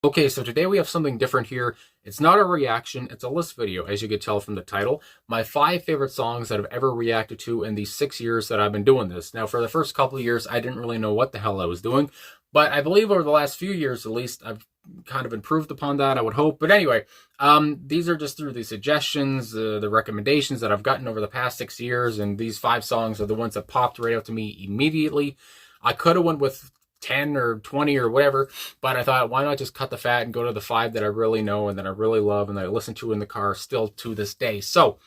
Okay, so today we have something different here. It's not a reaction, it's a list video, as you could tell from the title. My 5 favorite songs that I've ever reacted to in the 6 years that I've been doing this. Now, for the first couple of years, I didn't really know what the hell I was doing, but I believe over the last few years, at least, I've kind of improved upon that, I would hope. But anyway, these are just through the suggestions, the recommendations that I've gotten over the past 6 years, and these 5 songs are the ones that popped right out to me immediately. I could have went with 10 or 20 or whatever, but I thought, why not just cut the fat and go to the 5 that I really know and that I really love and that I listen to in the car still to this day. So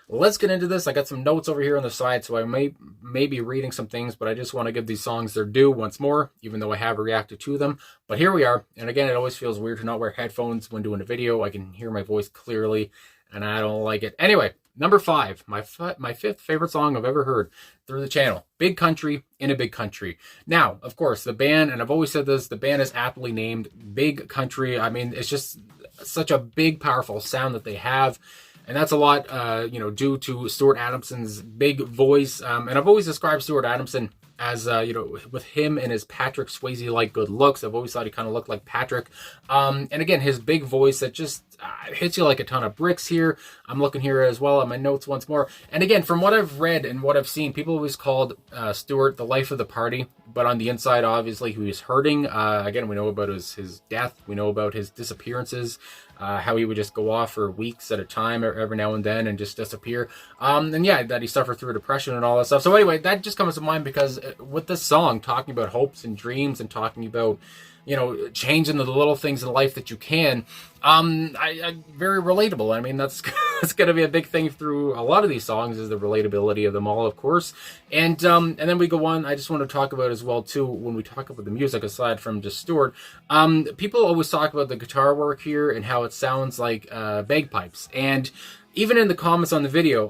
let's get into this. I got some notes over here on the side, so I may be reading some things, but I just want to give these songs their due once more, even though I have reacted to them. But here we are. And again, it always feels weird to not wear headphones when doing a video. I can hear my voice clearly, and I don't like it. Anyway, number 5, my 5th favorite song I've ever heard through the channel. Big Country in a Big Country. Now, of course, the band, and I've always said this, the band is aptly named Big Country. I mean, it's just such a big, powerful sound that they have. And that's a lot, due to Stuart Adamson's big voice. And I've always described Stuart Adamson as, with him and his Patrick Swayze-like good looks. I've always thought he kind of looked like Patrick. And again, his big voice that just hits you like a ton of bricks here. I'm looking here as well at my notes once more. And again, from what I've read and what I've seen, people always called Stuart the life of the party. But on the inside, obviously, he was hurting. Again, we know about his death. We know about his disappearances. How he would just go off for weeks at a time every now and then and just disappear. And yeah, that he suffered through depression and all that stuff. So anyway, that just comes to mind because with this song, talking about hopes and dreams and talking about, changing the little things in life that you can, I very relatable. I mean, that's going to be a big thing through a lot of these songs, is the relatability of them all, of course. And then we go on. I just want to talk about as well too, when we talk about the music, aside from just Stuart, people always talk about the guitar work here and how it sounds like bagpipes. And even in the comments on the video,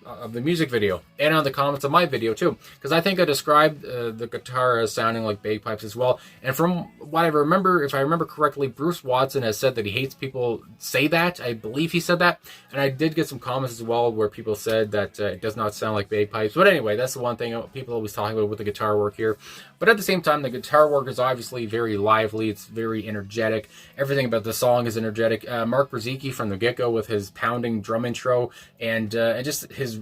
of the music video, and on the comments of my video too, because I think I described the guitar as sounding like bagpipes as well. And from what I remember, if I remember correctly, Bruce Watson has said that he hates people say that. I believe he said that. And I did get some comments as well where people said that it does not sound like bagpipes. But anyway, that's the one thing people always talk about with the guitar work here. But at the same time, the guitar work is obviously very lively. It's very energetic. Everything about the song is energetic. Mark Brzezicki from the get-go with his pounding drum intro and just his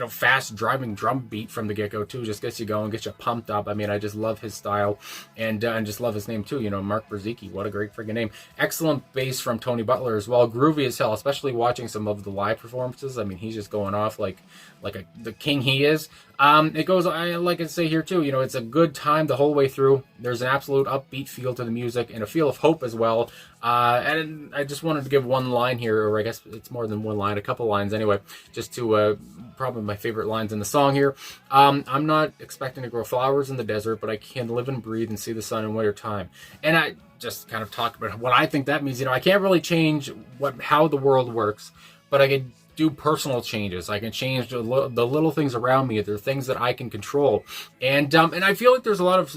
fast driving drum beat from the get-go too just gets you going, gets you pumped up. I mean, I just love his style and just love his name too. Mark Brzezicki, what a great freaking name. Excellent bass from Tony Butler as well. Groovy as hell, especially watching some of the live performances. I mean, he's just going off like the king he is. It goes, I like to say here too, it's a good time the whole way through. There's an absolute upbeat feel to the music and a feel of hope as well. And I just wanted to give one line here, or I guess it's more than one line, a couple lines anyway, just to probably my favorite lines in the song here. I'm not expecting to grow flowers in the desert, but I can live and breathe and see the sun in winter time. And I just kind of talk about what I think that means. I can't really change how the world works, but I can do personal changes. I can change the little things around me. There are things that I can control. And I feel like there's a lot of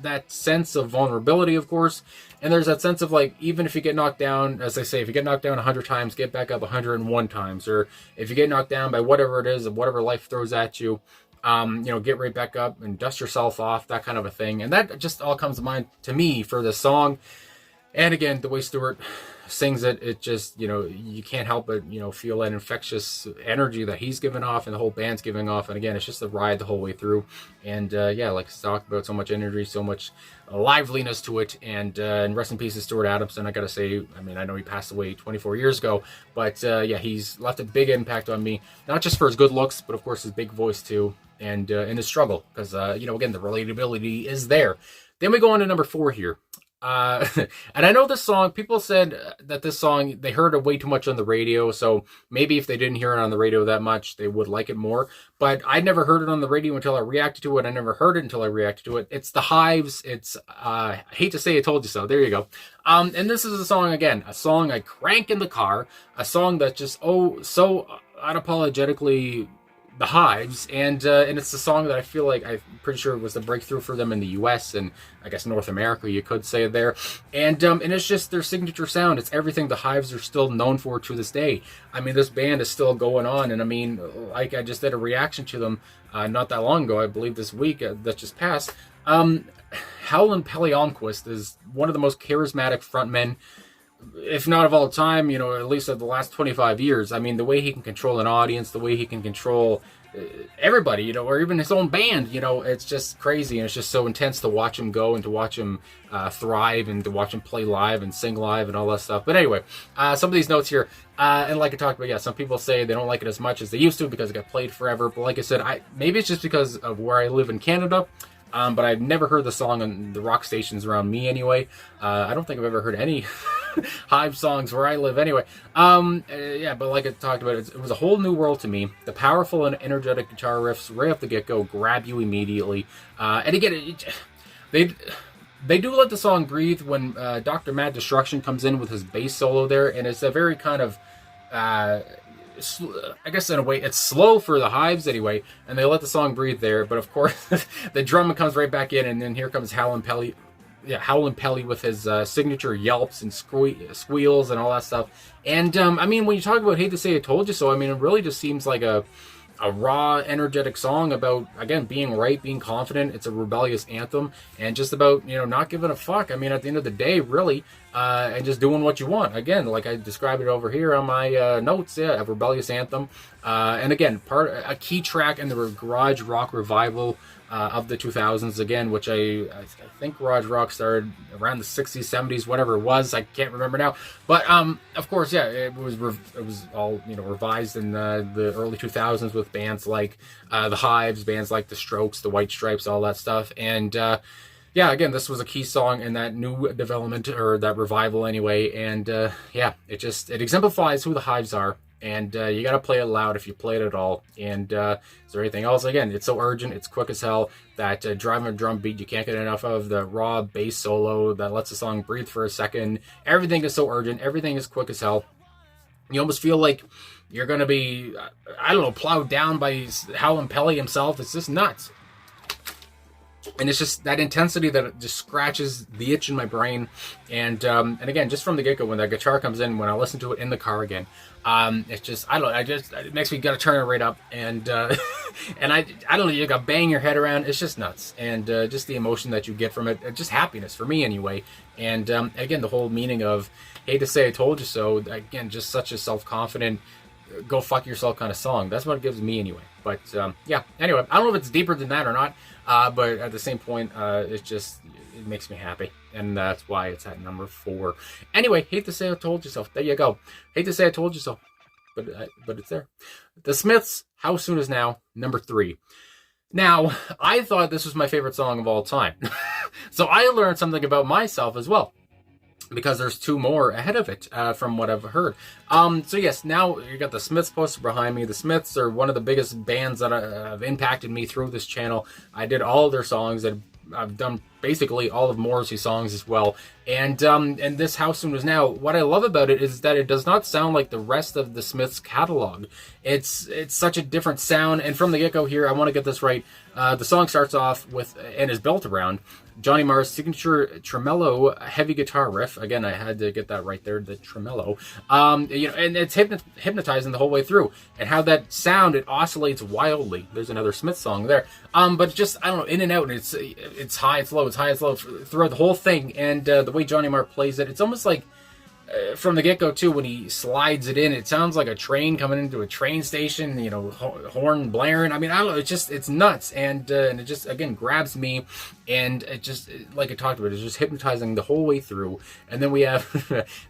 that sense of vulnerability, of course. And there's that sense of like, even if you get knocked down, as I say, if you get knocked down 100 times, get back up 101 times. Or if you get knocked down by whatever it is, whatever life throws at you, get right back up and dust yourself off, that kind of a thing. And that just all comes to mind to me for this song. And again, the way Stuart sings it, it just, you can't help but, feel that infectious energy that he's giving off and the whole band's giving off. And again, it's just a ride the whole way through. And yeah, like I talked about, so much energy, so much liveliness to it. And rest in peace to Stuart Adamson. I gotta say, I mean, I know he passed away 24 years ago, but yeah, he's left a big impact on me, not just for his good looks, but of course his big voice too. And in his struggle, because, again, the relatability is there. Then we go on to number 4 here. And I know this song, people said that this song, they heard it way too much on the radio, so maybe if they didn't hear it on the radio that much, they would like it more. But I never heard it on the radio until I reacted to it. I never heard it until I reacted to it. It's the Hives. It's, I hate to say I told you so. There you go. And this is a song, again, a song I crank in the car, a song that just, so unapologetically the Hives, and it's the song that I feel like, I'm pretty sure was the breakthrough for them in the US and I guess North America, you could say there. And it's just their signature sound. It's everything the Hives are still known for to this day. I mean, this band is still going on, and I mean, like I just did a reaction to them not that long ago, I believe this week that just passed. Um, Howlin' Paleonquist is one of the most charismatic frontmen, if not of all time, at least of the last 25 years. I mean, the way he can control an audience, the way he can control everybody, or even his own band, it's just crazy. And it's just so intense to watch him go and to watch him thrive and to watch him play live and sing live and all that stuff. But anyway, some of these notes here, and like I talked about, yeah, some people say they don't like it as much as they used to because it got played forever. But like I said, maybe it's just because of where I live in Canada. But I've never heard the song on the rock stations around me anyway. I don't think I've ever heard any Hive songs where I live anyway. Yeah, but like I talked about, it was a whole new world to me. The powerful and energetic guitar riffs right off the get-go grab you immediately. And again, they do let the song breathe when Dr. Mad Destruction comes in with his bass solo there, and it's a very kind of... I guess in a way it's slow for the Hives anyway, and they let the song breathe there. But of course, the drum comes right back in, and then here comes Howlin' Pelly with his signature yelps and squeals and all that stuff. And I mean, when you talk about "Hate to Say I Told You So," I mean, it really just seems like a raw, energetic song about, again, being right, being confident. It's a rebellious anthem, and just about, not giving a fuck. I mean, at the end of the day, really, and just doing what you want. Again, like I described it over here on my notes, yeah, a rebellious anthem. And again, a key track in the garage rock revival of the 2000s, again, which I think garage rock started around the 60s, 70s, whatever it was. I can't remember now. But of course, yeah, it was all revised in the early 2000s with bands like the Hives, bands like the Strokes, the White Stripes, all that stuff. And yeah, again, this was a key song in that new development, or that revival anyway. And yeah, it exemplifies who the Hives are. And you got to play it loud if you play it at all. And is there anything else? Again, it's so urgent. It's quick as hell. That driving drum beat you can't get enough of. The raw bass solo that lets the song breathe for a second. Everything is so urgent. Everything is quick as hell. You almost feel like you're going to be, I don't know, plowed down by Howlin' Pelly himself. It's just nuts. And it's just that intensity that it just scratches the itch in my brain. And again, just from the get-go, when that guitar comes in, when I listen to it in the car again, it's just, it makes me gotta turn it right up. And and I don't know, you gotta bang your head around. It's just nuts. And just the emotion that you get from it, just happiness for me anyway. And again, the whole meaning of "Hate to Say I Told You So," again, just such a self-confident, go fuck yourself kind of song. That's what it gives me anyway. But yeah, anyway, I don't know if it's deeper than that or not, but at the same point, it makes me happy, and that's why it's at number 4. Anyway, "Hate to Say I Told You So." There you go. "Hate to Say I Told You So," but it's there. The Smiths, "How Soon Is Now," number 3. Now, I thought this was my favorite song of all time, so I learned something about myself as well, because there's 2 more ahead of it, from what I've heard. So yes, now you got the Smiths poster behind me. The Smiths are one of the biggest bands that have impacted me through this channel. I did all of their songs. I've done basically all of Morrissey's songs as well. And this "How Soon Is Now," what I love about it is that it does not sound like the rest of the Smiths catalog. It's such a different sound. And from the get-go here, I want to get this right. The song starts off with, and is built around, Johnny Marr's signature tremolo heavy guitar riff. Again, I had to get that right there, the tremolo. And it's hypnotizing the whole way through. And how that sound, it oscillates wildly. There's another Smith song there. But just, I don't know, in and out. And it's high, it's low, it's high, it's low throughout the whole thing. And the way Johnny Marr plays it, it's almost like, from the get-go too, when he slides it in, it sounds like a train coming into a train station, horn blaring. I mean, I don't know, it's nuts. And it just, again, grabs me. And it just, like I talked about, it's just hypnotizing the whole way through. And then we have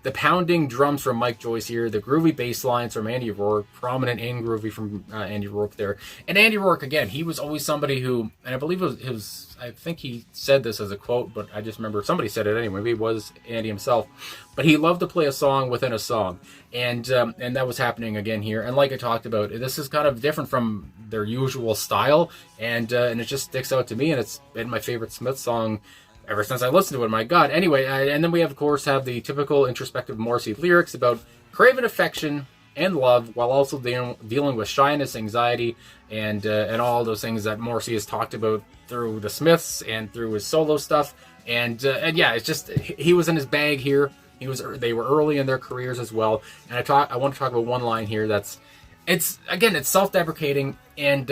the pounding drums from Mike Joyce here, the groovy bass lines from Andy Rourke, prominent and groovy from Andy Rourke there. And Andy Rourke, again, he was always somebody who, and I believe it was I think he said this as a quote, but I just remember somebody said it anyway. Maybe it was Andy himself. But he loved to play a song within a song. And that was happening again here. And like I talked about, this is kind of different from their usual style. And it just sticks out to me. And it's been my favorite Smith song ever since I listened to it. My God. Anyway, and then we, of course, have the typical introspective Morrissey lyrics about craving affection and love, while also dealing with shyness, anxiety, and all those things that Morrissey has talked about through the Smiths and through his solo stuff. And yeah, it's just, he was in his bag here. They were early in their careers as well. And I want to talk about one line here it's self-deprecating, and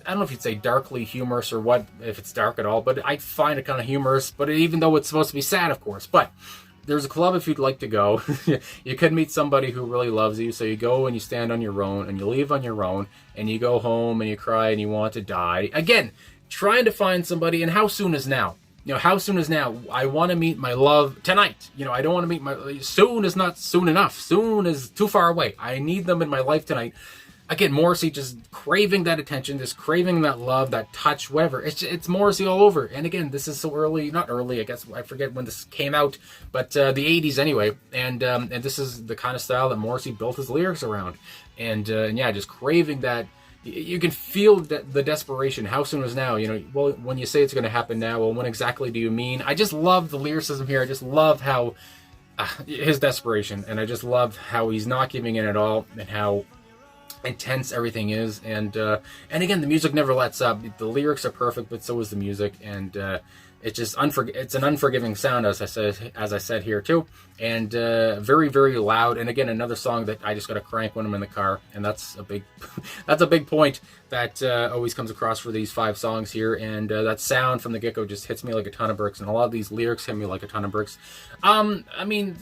I don't know if you'd say darkly humorous or what, if it's dark at all, but I find it kind of humorous, but even though it's supposed to be sad, of course. But there's a club if you'd like to go. You could meet somebody who really loves you, so you go and you stand on your own, and you leave on your own, and you go home and you cry and you want to die. Again, trying to find somebody, and how soon is now? How soon is now? I want to meet my love tonight. I don't want to meet my... Soon is not soon enough. Soon is too far away. I need them in my life tonight. Again, Morrissey just craving that attention, just craving that love, that touch, whatever. It's Morrissey all over. And again, this is so early, not early, I guess, I forget when this came out, but the 80s anyway. And this is the kind of style that Morrissey built his lyrics around. And yeah, just craving that. You can feel the desperation. How soon is now? Well, when you say it's going to happen now, well, when exactly do you mean? I just love the lyricism here. I just love how his desperation, and I just love how he's not giving in at all, and how intense everything is. And again, the music never lets up. The lyrics are perfect, but so is the music. And it's just it's an unforgiving sound, as I said here too, and very, very loud. And again, another song that I just got to crank when I'm in the car, and that's a big that's a big point that always comes across for these 5 songs here. And that sound from the get-go just hits me like a ton of bricks, and a lot of these lyrics hit me like a ton of bricks. I mean,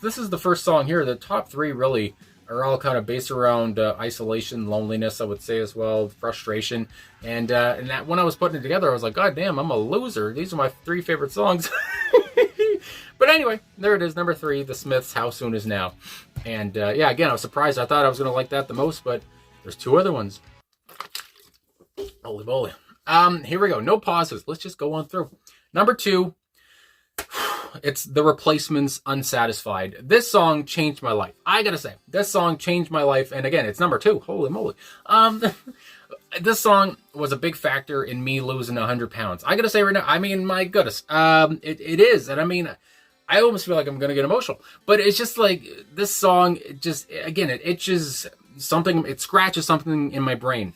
this is the first song here. The top 3 really are all kind of based around isolation, loneliness, I would say, as well, frustration. And that when I was putting it together, I was like, God damn, I'm a loser. These are my 3 favorite songs. But anyway, there it is, number 3, The Smiths, How Soon Is Now. And yeah, again, I was surprised. I thought I was going to like that the most, but there's 2 other ones. Holy moly. Here we go. No pauses. Let's just go on through. Number 2. It's The Replacements, Unsatisfied. This song changed my life. I gotta say, this song changed my life. And again, it's number 2. Holy moly. This song was a big factor in me losing 100 pounds. I gotta say right now, I mean, my goodness. It is. And I mean, I almost feel like I'm gonna get emotional. But it's just like, this song, it itches something, it scratches something in my brain.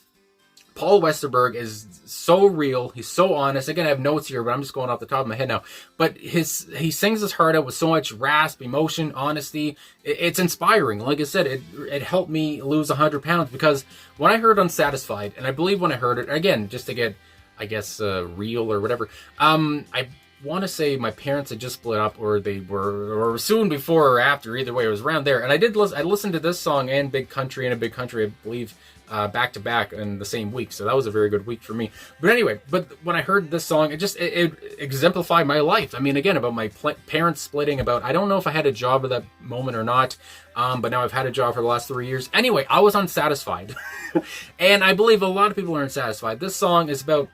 Paul Westerberg is so real. He's so honest. Again, I have notes here, but I'm just going off the top of my head now. But he sings his heart out with so much rasp, emotion, honesty. It's inspiring. Like I said, it helped me lose 100 pounds, because when I heard Unsatisfied, and I believe when I heard it, again, just to get, I guess, real or whatever, I want to say my parents had just split up, or they were, or soon before or after. Either way, it was around there. And I listened to this song and Big Country, I believe, back to back in the same week. So that was a very good week for me. But anyway, when I heard this song, it exemplified my life. I mean, again, about my parents splitting, about, I don't know if I had a job at that moment or not, but now I've had a job for the last 3 years. Anyway, I was unsatisfied. And I believe a lot of people are unsatisfied. This song is about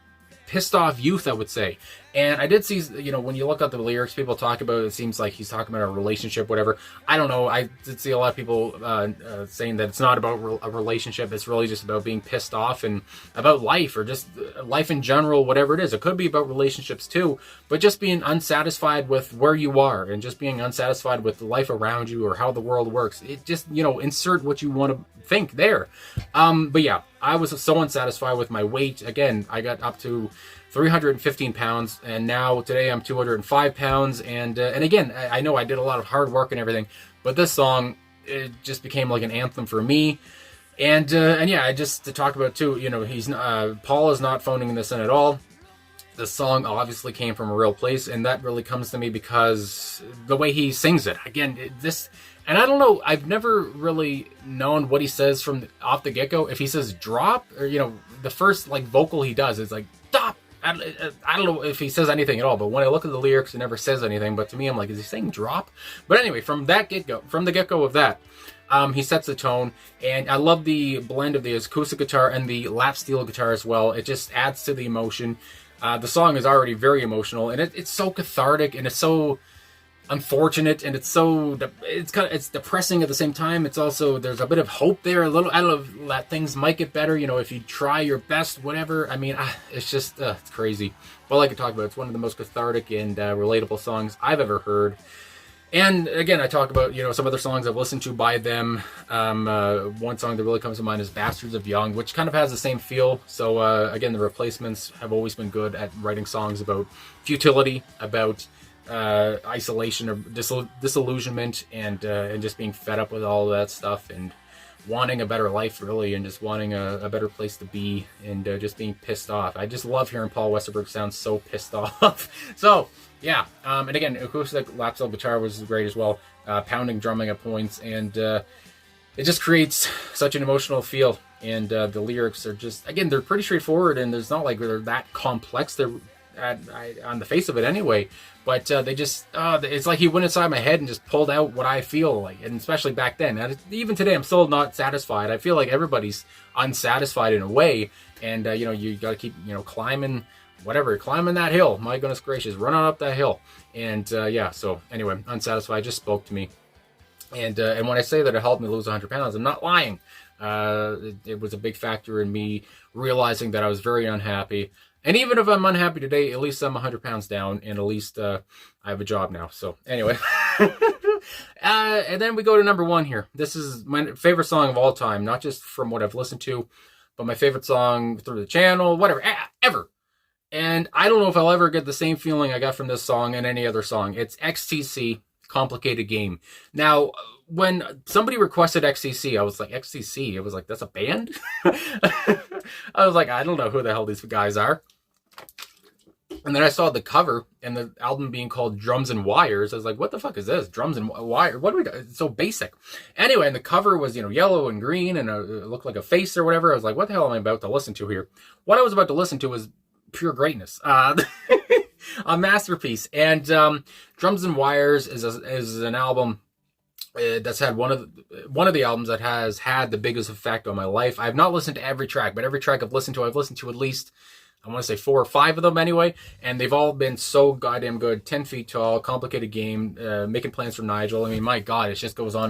pissed off youth, I would say. And I did see, when you look at the lyrics, people talk about, it seems like he's talking about a relationship, whatever. I don't know. I did see a lot of people saying that it's not about a relationship. It's really just about being pissed off and about life, or just life in general, whatever it is. It could be about relationships too, but just being unsatisfied with where you are, and just being unsatisfied with the life around you, or how the world works. It just, insert what you want to think there. But yeah, I was so unsatisfied with my weight. Again, I got up to 315 pounds, and now today I'm 205 pounds. And again, I know I did a lot of hard work and everything, but this song, it just became like an anthem for me. And yeah, just to talk about too, Paul is not phoning this in at all. The song obviously came from a real place, and that really comes to me because the way he sings it. Again, and I don't know, I've never really known what he says from off the get-go. If he says drop, or, the first vocal he does is like, stop. I don't know if he says anything at all, but when I look at the lyrics, it never says anything. But to me, I'm like, is he saying drop? But anyway, from the get-go of that, he sets the tone, and I love the blend of the acoustic guitar and the lap steel guitar as well. It just adds to the emotion. The song is already very emotional, and it's so cathartic, and it's so unfortunate, and it's depressing at the same time. It's also, there's a bit of hope there, a little, I don't know, that things might get better, if you try your best, whatever. I mean, it's just, it's crazy. Well, I could talk about, it's one of the most cathartic and relatable songs I've ever heard. And again, I talk about, some other songs I've listened to by them. One song that really comes to mind is Bastards of Young, which kind of has the same feel. So again, the Replacements have always been good at writing songs about futility, about isolation or disillusionment, and just being fed up with all of that stuff. And wanting a better life, really, and just wanting a better place to be, and just being pissed off. I just love hearing Paul Westerberg sound so pissed off. So, yeah. And again, acoustic lap steel guitar was great as well. Pounding drumming at points, and it just creates such an emotional feel. And the lyrics are just, again, they're pretty straightforward, and there's not like they're that complex. They're on the face of it anyway, but they just it's like he went inside my head and just pulled out what I feel like, and especially back then. And even today, I'm still not satisfied. I feel like everybody's unsatisfied in a way, and you got to keep climbing that hill. My goodness gracious, run on up that hill. And yeah, so anyway, Unsatisfied just spoke to me, and when I say that it helped me lose 100 pounds, I'm not lying. It was a big factor in me realizing that I was very unhappy. And even if I'm unhappy today, at least I'm 100 pounds down, and at least I have a job now. So anyway, and then we go to number 1 here. This is my favorite song of all time, not just from what I've listened to, but my favorite song through the channel, whatever, ever. And I don't know if I'll ever get the same feeling I got from this song and any other song. It's XTC, Complicated Game. Now, when somebody requested XTC, I was like, XTC? I was like, that's a band? I was like, I don't know who the hell these guys are. And then I saw the cover and the album being called Drums and Wires. I was like, what the fuck is this? Drums and Wire? What do we do? It's so basic. Anyway, and the cover was, yellow and green, and it looked like a face or whatever. I was like, what the hell am I about to listen to here? What I was about to listen to was pure greatness. A masterpiece. And Drums and Wires is an album that's had one of the albums that has had the biggest effect on my life. I've not listened to every track, but every track I've listened to at least, I want to say 4 or 5 of them anyway, and they've all been so goddamn good. 10 Feet Tall, Complicated Game, Making Plans for Nigel. I mean, my God, it just goes on.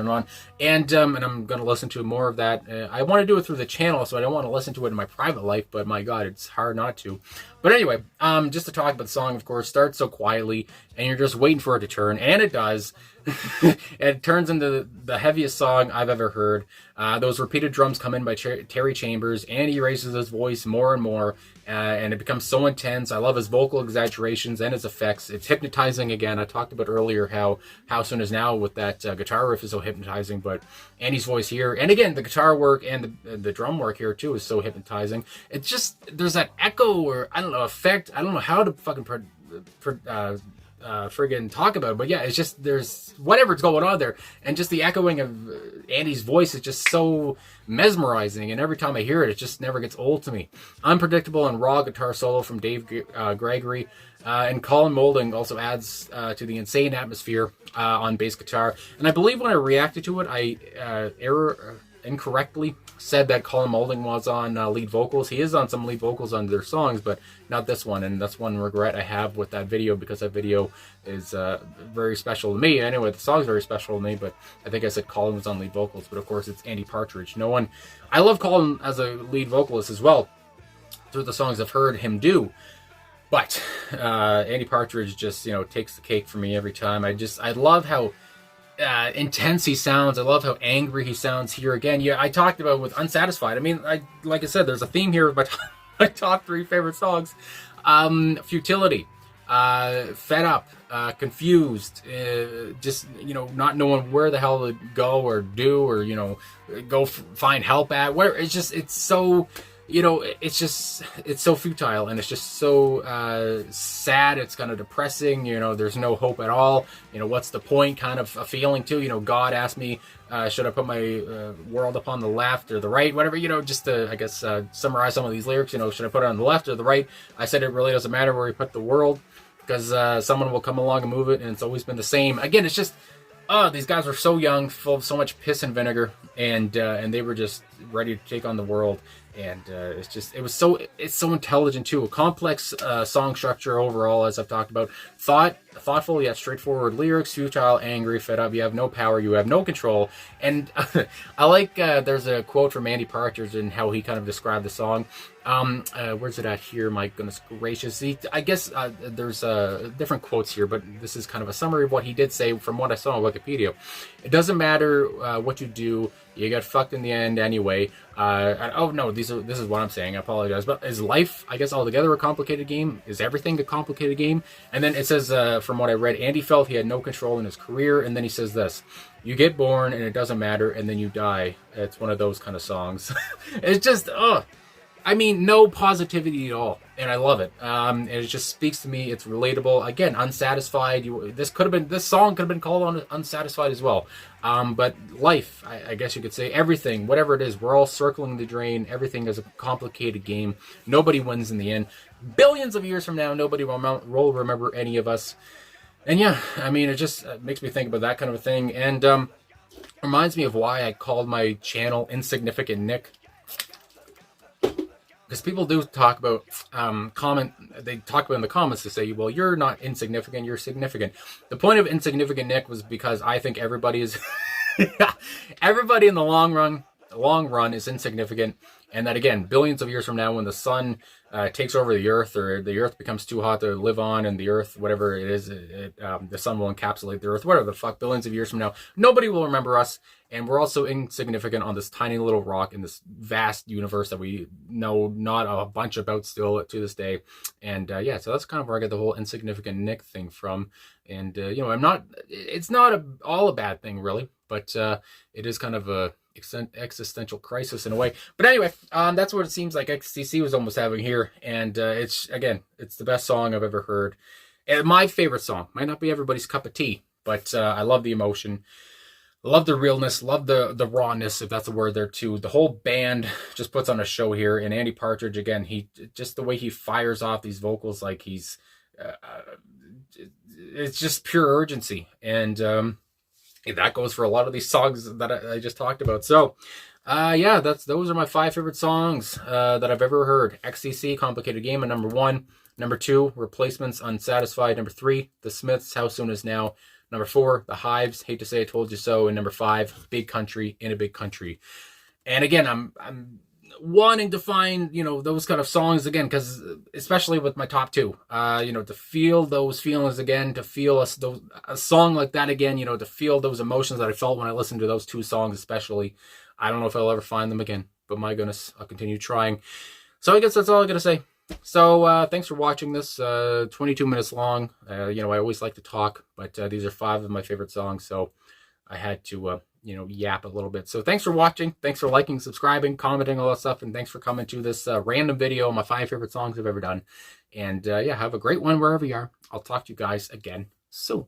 And I'm going to listen to more of that. I want to do it through the channel, so I don't want to listen to it in my private life, but my God, it's hard not to. But anyway, just to talk about the song, of course, starts so quietly, and you're just waiting for it to turn, and it does. It turns into the heaviest song I've ever heard. Those repeated drums come in by Terry Chambers, and he raises his voice more and more, and it becomes so intense. I love his vocal exaggerations and his effects. It's hypnotizing again. I talked about earlier how Soon Is Now with that guitar riff is so hypnotizing, but Andy's voice here, and again, the guitar work and the drum work here too is so hypnotizing. It's just, there's that echo, or I don't know, effect. I don't know how to fucking friggin' talk about it, but yeah, it's just, there's whatever's going on there, and just the echoing of Andy's voice is just so mesmerizing, and every time I hear it, it just never gets old to me. Unpredictable and raw guitar solo from Dave Gregory, and Colin Moulding also adds to the insane atmosphere on bass guitar. And I believe when I reacted to it, I incorrectly said that Colin Moulding was on lead vocals. He is on some lead vocals on their songs, but not this one, and that's one regret I have with that video, because that video is very special to me. Anyway, the song's very special to me, but I think I said Colin was on lead vocals, but of course it's Andy Partridge. I love Colin as a lead vocalist as well, through the songs I've heard him do, but Andy Partridge just, takes the cake for me every time. I love how intense he sounds. I love how angry he sounds here again. Yeah, I talked about with Unsatisfied. I mean, like I said, there's a theme here with my top 3 favorite songs. Futility, Fed Up, Confused, just, not knowing where the hell to go or do, or, go find help at. Where it's so, it's so futile, and it's just so sad. It's kind of depressing. There's no hope at all. What's the point kind of a feeling too. God asked me, should I put my world upon the left or the right, whatever, just to, I guess, summarize some of these lyrics. Should I put it on the left or the right? I said it really doesn't matter where you put the world, because someone will come along and move it, and it's always been the same. Again, it's just, these guys were so young, full of so much piss and vinegar, and they were just ready to take on the world. And it's so intelligent too. A complex song structure overall, as I've talked about. Thoughtful yet straightforward lyrics. Futile, angry, fed up. You have no power. You have no control. And I like, there's a quote from Andy Partridge and how he kind of described the song. Where's it at here? My goodness gracious. I guess there's different quotes here, but this is kind of a summary of what he did say from what I saw on Wikipedia. It doesn't matter what you do. You get fucked in the end anyway. Oh no, this is what I'm saying. I apologize. But is life, I guess, altogether a complicated game? Is everything a complicated game? And then it says, from what I read, Andy felt he had no control in his career. And then he says this: "You get born and it doesn't matter, and then you die." It's one of those kind of songs. It's just, I mean, no positivity at all, and I love it. And it just speaks to me. It's relatable. Again, Unsatisfied. This song could have been called on Unsatisfied as well. But life, I guess you could say, everything, whatever it is, we're all circling the drain. Everything is a complicated game. Nobody wins in the end. Billions of years from now, nobody will remember any of us. And yeah, I mean, it just makes me think about that kind of a thing, and reminds me of why I called my channel Insignificant Nick. Because people do talk about, they talk about in the comments to say, well, you're not insignificant, you're significant. The point of Insignificant Nick was because I think everybody is, everybody in the long run is insignificant. And that, again, billions of years from now, when the sun takes over the earth, or the earth becomes too hot to live on, and the earth, whatever it is, the sun will encapsulate the earth, whatever the fuck, billions of years from now, nobody will remember us. And we're also insignificant on this tiny little rock in this vast universe that we know not a bunch about still to this day. And yeah, so that's kind of where I get the whole Insignificant Nick thing from. And, you know, it's not all a bad thing, really, but it is kind of a existential crisis in a way. But anyway, that's what it seems like XTC was almost having here. And it's the best song I've ever heard. And my favorite song. Might not be everybody's cup of tea, but I love the emotion. Love the realness, love the rawness, if that's a word there too. The whole band just puts on a show here. And Andy Partridge, again, just the way he fires off these vocals, like he's, it's just pure urgency. And that goes for a lot of these songs that I just talked about. So, yeah, those are my 5 favorite songs that I've ever heard. XTC, Complicated Game, at number 1. Number 2, Replacements, Unsatisfied. Number 3, The Smiths, How Soon Is Now. Number 4, The Hives, Hate to Say I Told You So. And number 5, Big Country, In a Big Country. And again, I'm wanting to find, you know, those kind of songs again, because especially with my top 2, you know, to feel those feelings again, to feel a song like that again, you know, to feel those emotions that I felt when I listened to those 2 songs especially. I don't know if I'll ever find them again, but my goodness, I'll continue trying. So I guess that's all I got to say. So thanks for watching this, 22 minutes long. You know, I always like to talk, but these are 5 of my favorite songs, so I had to, you know, yap a little bit. So thanks for watching. Thanks for liking, subscribing, commenting, all that stuff, and thanks for coming to this random video, my 5 favorite songs I've ever done. And yeah, have a great one wherever you are. I'll talk to you guys again soon.